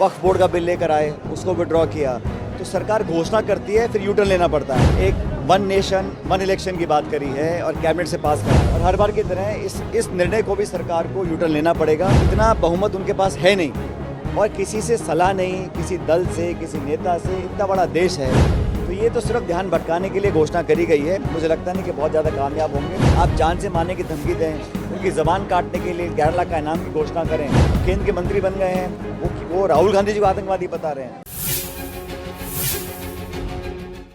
वक्फ board का bill लेकर आए, उसको विड्रॉ किया। तो सरकार घोषणा करती है, फिर यू टर्न लेना पड़ता है। एक वन नेशन वन इलेक्शन की बात करी है और कैबिनेट से पास करा, और हर बार की तरह इस निर्णय को भी सरकार को यू टर्न लेना पड़ेगा। इतना बहुमत उनके पास है नहीं, और किसी से सलाह नहीं, किसी दल से, किसी नेता से। इतना बड़ा देश है, तो ये तो सिर्फ ध्यान भटकाने के लिए घोषणा करी गई है। मुझे लगता नहीं कि बहुत ज़्यादा कामयाब होंगे। आप जान से मारने की धमकी दें, उनकी ज़बान काटने के लिए 11 लाख का इनाम की घोषणा करें। केंद्र के मंत्री बन गए हैं, वो राहुल गांधी जी को आतंकवादी बता रहे हैं।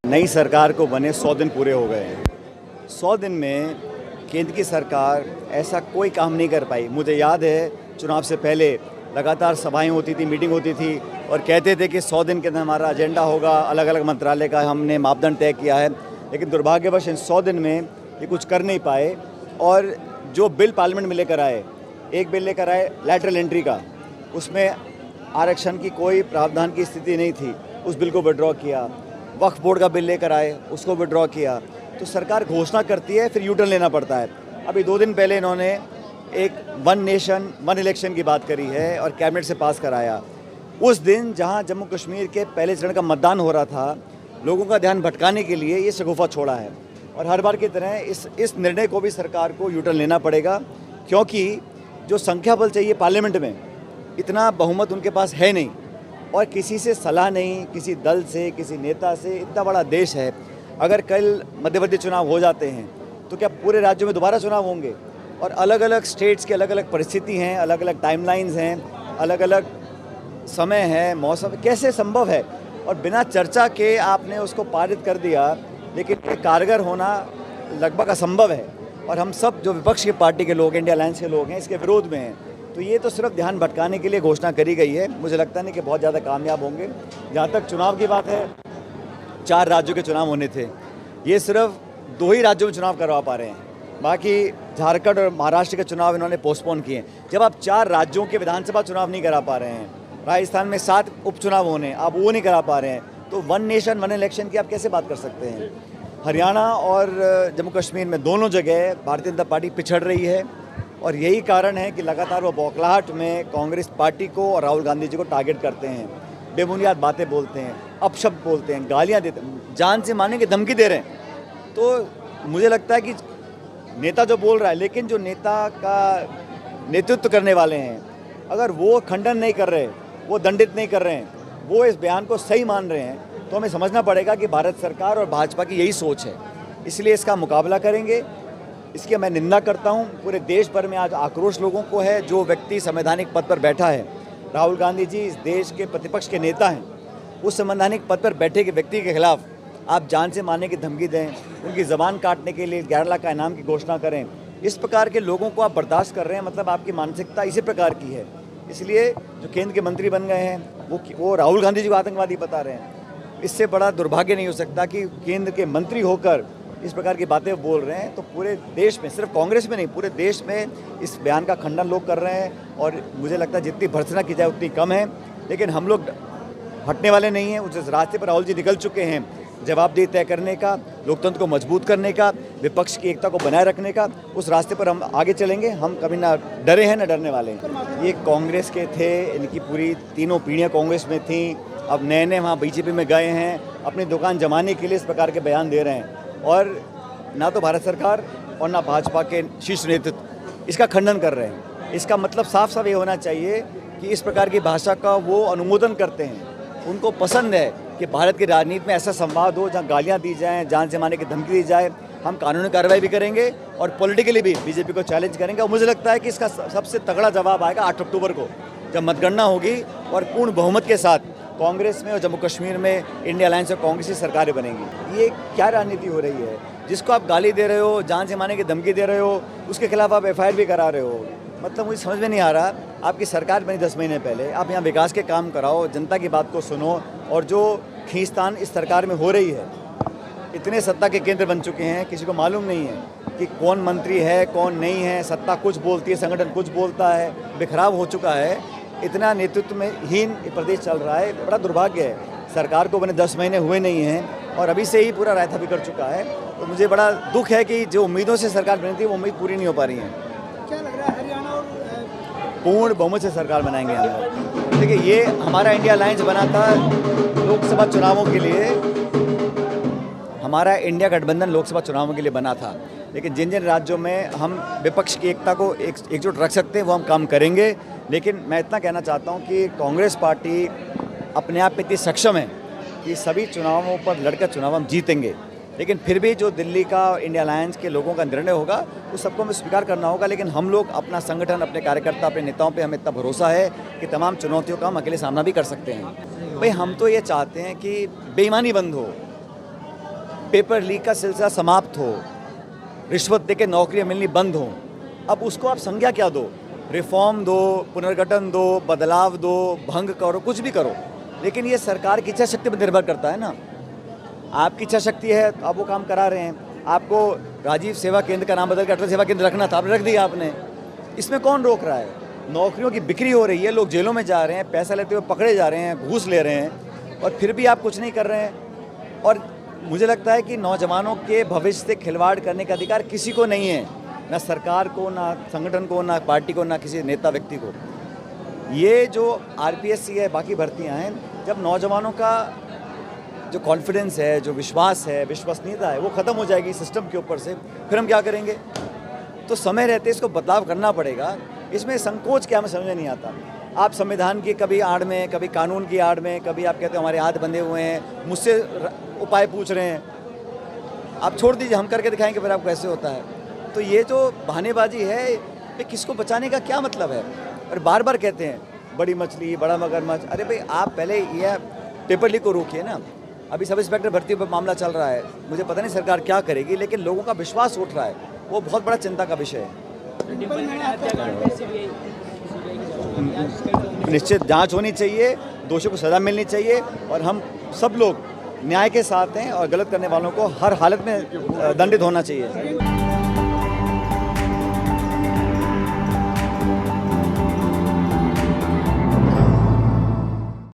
नई सरकार को बने 100 दिन पूरे हो गए हैं। 100 दिन में केंद्र की सरकार ऐसा कोई काम नहीं कर पाई। मुझे याद है चुनाव से पहले लगातार सभाएं होती थी, मीटिंग होती थी, और कहते थे कि 100 दिन के अंदर हमारा एजेंडा होगा, अलग अलग मंत्रालय का हमने मापदंड तय किया है। लेकिन दुर्भाग्यवश इन 100 दिन में ये कुछ कर नहीं पाए। और जो बिल पार्लियामेंट में लेकर आए, एक बिल लेकर आए लैटरल एंट्री का, उसमें आरक्षण की कोई प्रावधान की स्थिति नहीं थी, उस बिल को विड्रॉ किया। वक्फ बोर्ड का बिल लेकर आए, उसको विड्रॉ किया। तो सरकार घोषणा करती है, फिर यू टर्न लेना पड़ता है। अभी 2 दिन पहले इन्होंने एक वन नेशन वन इलेक्शन की बात करी है और कैबिनेट से पास कराया। उस दिन जहां जम्मू कश्मीर के पहले चरण का मतदान हो रहा था, लोगों का ध्यान भटकाने के लिए ये शगुफा छोड़ा है। और हर बार की तरह इस निर्णय को भी सरकार को यू टर्न लेना पड़ेगा, क्योंकि जो संख्या बल चाहिए पार्लियामेंट में, इतना बहुमत उनके पास है नहीं, और किसी से सलाह नहीं, किसी दल से, किसी नेता से। इतना बड़ा देश है। अगर कल मध्यवर्ती चुनाव हो जाते हैं तो क्या पूरे राज्यों में दोबारा चुनाव होंगे? और अलग अलग स्टेट्स की अलग अलग परिस्थिति हैं, अलग अलग टाइमलाइंस हैं, अलग अलग समय है, मौसम, कैसे संभव है? और बिना चर्चा के आपने उसको पारित कर दिया। लेकिन ये कारगर होना लगभग असंभव है, और हम सब जो विपक्ष की पार्टी के लोग, इंडिया अलायंस के लोग हैं, इसके विरोध में हैं। तो ये तो सिर्फ ध्यान भटकाने के लिए घोषणा करी गई है। मुझे लगता नहीं कि बहुत ज़्यादा कामयाब होंगे। जहाँ तक चुनाव की बात है, 4 राज्यों के चुनाव होने थे, ये सिर्फ 2 ही राज्यों में चुनाव करवा पा रहे हैं। बाकी झारखंड और महाराष्ट्र के चुनाव इन्होंने पोस्टपोन किए। जब आप 4 राज्यों के विधानसभा चुनाव नहीं करा पा रहे हैं, राजस्थान में 7 उपचुनाव होने, आप वो नहीं करा पा रहे हैं, तो वन नेशन वन इलेक्शन की आप कैसे बात कर सकते हैं? हरियाणा और जम्मू कश्मीर में दोनों जगह भारतीय जनता पार्टी पिछड़ रही है, और यही कारण है कि लगातार वो बौखलाहट में कांग्रेस पार्टी को और राहुल गांधी जी को टारगेट करते हैं। बेबुनियाद बातें बोलते हैं, अपशब्द बोलते हैं, गालियाँ देते हैं, जान से मारने की धमकी दे रहे हैं। तो मुझे लगता है कि नेता जो बोल रहा है, लेकिन जो नेता का नेतृत्व करने वाले हैं, अगर वो खंडन नहीं कर रहे, वो दंडित नहीं कर रहे हैं, वो इस बयान को सही मान रहे हैं, तो हमें समझना पड़ेगा कि भारत सरकार और भाजपा की यही सोच है। इसलिए इसका मुकाबला करेंगे। इसकी मैं निंदा करता हूं। पूरे देश भर में आज आक्रोश लोगों को है। जो व्यक्ति संवैधानिक पद पर बैठा है, राहुल गांधी जी इस देश के प्रतिपक्ष के नेता हैं, उस संवैधानिक पद पर बैठे के व्यक्ति के खिलाफ आप जान से मारने की धमकी दें, उनकी ज़बान काटने के लिए 11 लाख का इनाम की घोषणा करें। इस प्रकार के लोगों को आप बर्दाश्त कर रहे हैं, मतलब आपकी मानसिकता इसी प्रकार की है। इसलिए जो केंद्र के मंत्री बन गए हैं, वो राहुल गांधी जी को आतंकवादी बता रहे हैं। इससे बड़ा दुर्भाग्य नहीं हो सकता कि केंद्र के मंत्री होकर इस प्रकार की बातें बोल रहे हैं। तो पूरे देश में, सिर्फ कांग्रेस में नहीं, पूरे देश में इस बयान का खंडन लोग कर रहे हैं। और मुझे लगता है जितनी भर्त्सना की जाए उतनी कम है। लेकिन हम लोग हटने वाले नहीं हैं। उस रास्ते पर राहुल जी निकल चुके हैं, जवाबदेही तय करने का, लोकतंत्र को मजबूत करने का, विपक्ष की एकता को बनाए रखने का। उस रास्ते पर हम आगे चलेंगे। हम कभी ना डरे हैं ना डरने वाले हैं। ये कांग्रेस के थे, इनकी पूरी तीनों पीढ़ियाँ कांग्रेस में थीं। अब नए नए वहाँ बीजेपी में गए हैं, अपनी दुकान जमाने के लिए इस प्रकार के बयान दे रहे हैं। और ना तो भारत सरकार और ना भाजपा के शीर्ष नेतृत्व इसका खंडन कर रहे हैं। इसका मतलब साफ साफ ये होना चाहिए कि इस प्रकार की भाषा का वो अनुमोदन करते हैं। उनको पसंद है कि भारत की राजनीति में ऐसा संवाद हो जहाँ गालियाँ दी जाएँ, जान से मारने की धमकी दी जाए। हम कानूनी कार्रवाई भी करेंगे और पॉलिटिकली भी बीजेपी को चैलेंज करेंगे। और मुझे लगता है कि इसका सबसे तगड़ा जवाब आएगा 8 अक्टूबर को, जब मतगणना होगी और पूर्ण बहुमत के साथ कांग्रेस में और जम्मू कश्मीर में इंडिया अलायंस और कांग्रेस की सरकारें बनेंगी। ये क्या राजनीति हो रही है? जिसको आप गाली दे रहे हो, जान से मारने की धमकी दे रहे हो, उसके खिलाफ आप FIR भी करा रहे हो। मतलब मुझे समझ में नहीं आ रहा। आपकी सरकार बनी 10 महीने पहले, आप यहाँ विकास के काम कराओ, जनता की बात को सुनो। और जो खींचतान इस सरकार में हो रही है, इतने सत्ता के केंद्र बन चुके हैं, किसी को मालूम नहीं है कि कौन मंत्री है, कौन नहीं है। सत्ता कुछ बोलती है, संगठन कुछ बोलता है, बिखराव हो चुका है। इतना नेतृत्व में हीन प्रदेश चल रहा है। बड़ा दुर्भाग्य है। सरकार को बने 10 महीने हुए नहीं हैं और अभी से ही पूरा रायता बिगड़ चुका है। तो मुझे बड़ा दुख है कि जो उम्मीदों से सरकार बनी थी, वो उम्मीद पूरी नहीं हो पा रही है। क्या लग रहा है, हरियाणा और पूर्ण बहुमत से सरकार बनाएंगे हम लोग। देखिए, ये हमारा इंडिया अलायंस बना था लोकसभा चुनावों के लिए, हमारा इंडिया गठबंधन लोकसभा चुनावों के लिए बना था। लेकिन जिन जिन राज्यों में हम विपक्ष की एकता को एकजुट रख सकते हैं वो हम काम करेंगे। लेकिन मैं इतना कहना चाहता हूं कि कांग्रेस पार्टी अपने आप में इतनी सक्षम है कि सभी चुनावों पर लड़कर चुनाव हम जीतेंगे। लेकिन फिर भी जो दिल्ली का इंडिया अलायंस के लोगों का निर्णय होगा वो सबको हमें स्वीकार करना होगा। लेकिन हम लोग अपना संगठन, अपने कार्यकर्ता, अपने नेताओं पे हमें इतना भरोसा है कि तमाम चुनौतियों का हम अकेले सामना भी कर सकते हैं। भाई, हम तो ये चाहते हैं कि बेईमानी बंद हो, पेपर लीक का सिलसिला समाप्त हो, रिश्वत दे के नौकरियाँ मिलनी बंद हो। अब उसको आप संज्ञा क्या दो, रिफॉर्म दो, पुनर्गठन दो, बदलाव दो, भंग करो, कुछ भी करो, लेकिन ये सरकार की इच्छा शक्ति पर निर्भर करता है ना। आपकी इच्छा शक्ति है तो आप वो काम करा रहे हैं। आपको राजीव सेवा केंद्र का नाम बदल के अटल सेवा केंद्र रखना था, आपने रख दिया आपने। इसमें कौन रोक रहा है? नौकरियों की बिक्री हो रही है, लोग जेलों में जा रहे हैं, पैसा लेते हुए पकड़े जा रहे हैं, घूस ले रहे हैं, और फिर भी आप कुछ नहीं कर रहे हैं। और मुझे लगता है कि नौजवानों के भविष्य से खिलवाड़ करने का अधिकार किसी को नहीं है, ना सरकार को, ना संगठन को, ना पार्टी को, ना किसी नेता व्यक्ति को। ये जो आरपीएससी है, बाकी भर्तियां हैं, जब नौजवानों का जो कॉन्फिडेंस है, जो विश्वास है, विश्वसनीयता है, वो ख़त्म हो जाएगी सिस्टम के ऊपर से, फिर हम क्या करेंगे? तो समय रहते इसको बदलाव करना पड़ेगा। इसमें संकोच क्या, हमें समझ में नहीं आता। आप संविधान की कभी आड़ में, कभी कानून की आड़ में, कभी आप कहते हैं हमारे हाथ बंधे हुए हैं, मुझसे उपाय पूछ रहे हैं। आप छोड़ दीजिए, हम करके दिखाएंगे फिर आपको कैसे होता है। तो ये जो बहानेबाजी है, ये किसको बचाने का क्या मतलब है? और बार बार कहते हैं बड़ी मछली, बड़ा मगरमच्छ। अरे भाई, आप पहले ये पेपर लीक को रोकिए ना। अभी सब इंस्पेक्टर भर्ती पर मामला चल रहा है, मुझे पता नहीं सरकार क्या करेगी, लेकिन लोगों का विश्वास उठ रहा है, वो बहुत बड़ा चिंता का विषय है। निश्चित जांच होनी चाहिए, दोषियों को सज़ा मिलनी चाहिए, और हम सब लोग न्याय के साथ हैं और गलत करने वालों को हर हालत में दंडित होना चाहिए।